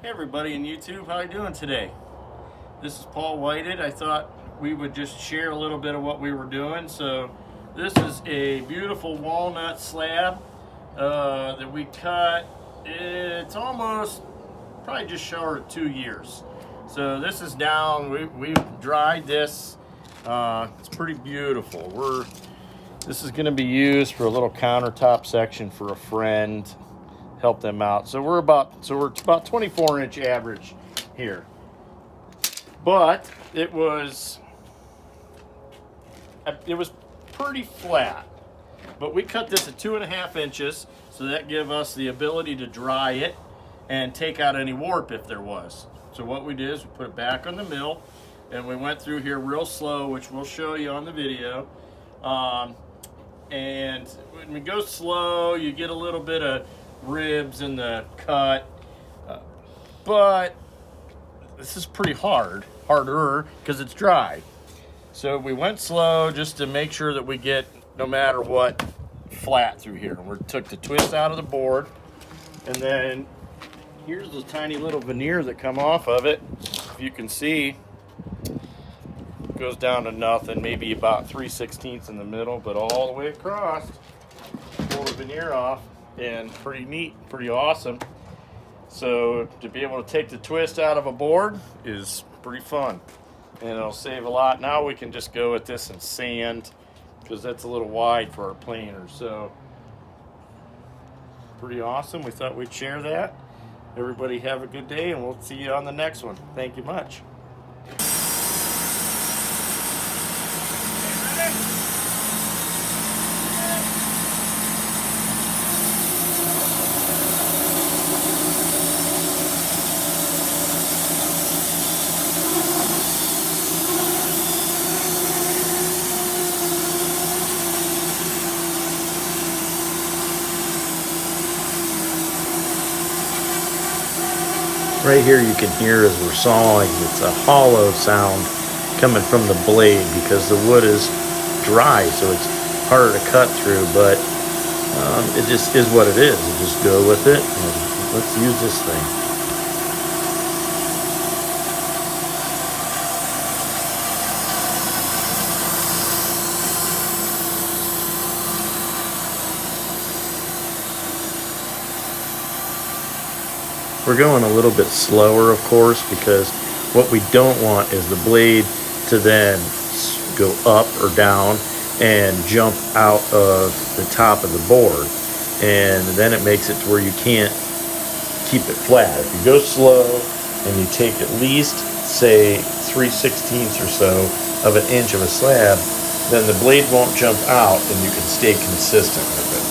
Hey everybody in YouTube, how you doing today? This is Paul Whited. I thought we would just share a little bit of what we were doing. So this is a beautiful walnut slab that we cut. It's almost probably just short of 2 years. So this is down. We've dried this. It's pretty beautiful. This is going to be used for a little countertop section for a friend. Help them out. So we're about 24-inch average here. But it was pretty flat. But we cut this at 2.5 inches, so that gave us the ability to dry it and take out any warp if there was. So what we did is we put it back on the mill, and we went through here real slow, which we'll show you on the video. And when we go slow, you get a little bit of ribs in the cut, but this is pretty harder because it's dry. So we went slow just to make sure that we get, no matter what, flat through here. We took the twist out of the board, and then here's the tiny little veneer that come off of it. If you can see, it goes down to nothing, maybe about 3/16 in the middle, but all the way across. Pull the veneer off. And pretty neat, pretty awesome. So to be able to take the twist out of a board is pretty fun, and it'll save a lot. Now we can just go with this and sand, because that's a little wide for our planer. So pretty awesome. We thought we'd share that. Everybody have a good day, and we'll see you on the next one. Thank you much. Right here you can hear as we're sawing, it's a hollow sound coming from the blade because the wood is dry, so it's harder to cut through, but it just is what it is. You just go with it, and let's use this thing. We're going a little bit slower, of course, because what we don't want is the blade to then go up or down and jump out of the top of the board. And then it makes it to where you can't keep it flat. If you go slow and you take at least, say, 3/16 or so of an inch of a slab, then the blade won't jump out and you can stay consistent with it.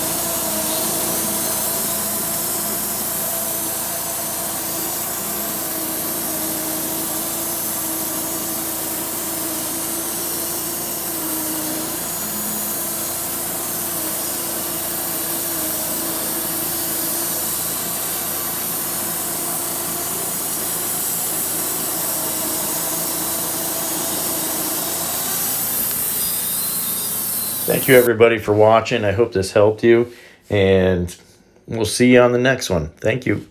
Thank you, everybody, for watching. I hope this helped you, and we'll see you on the next one. Thank you.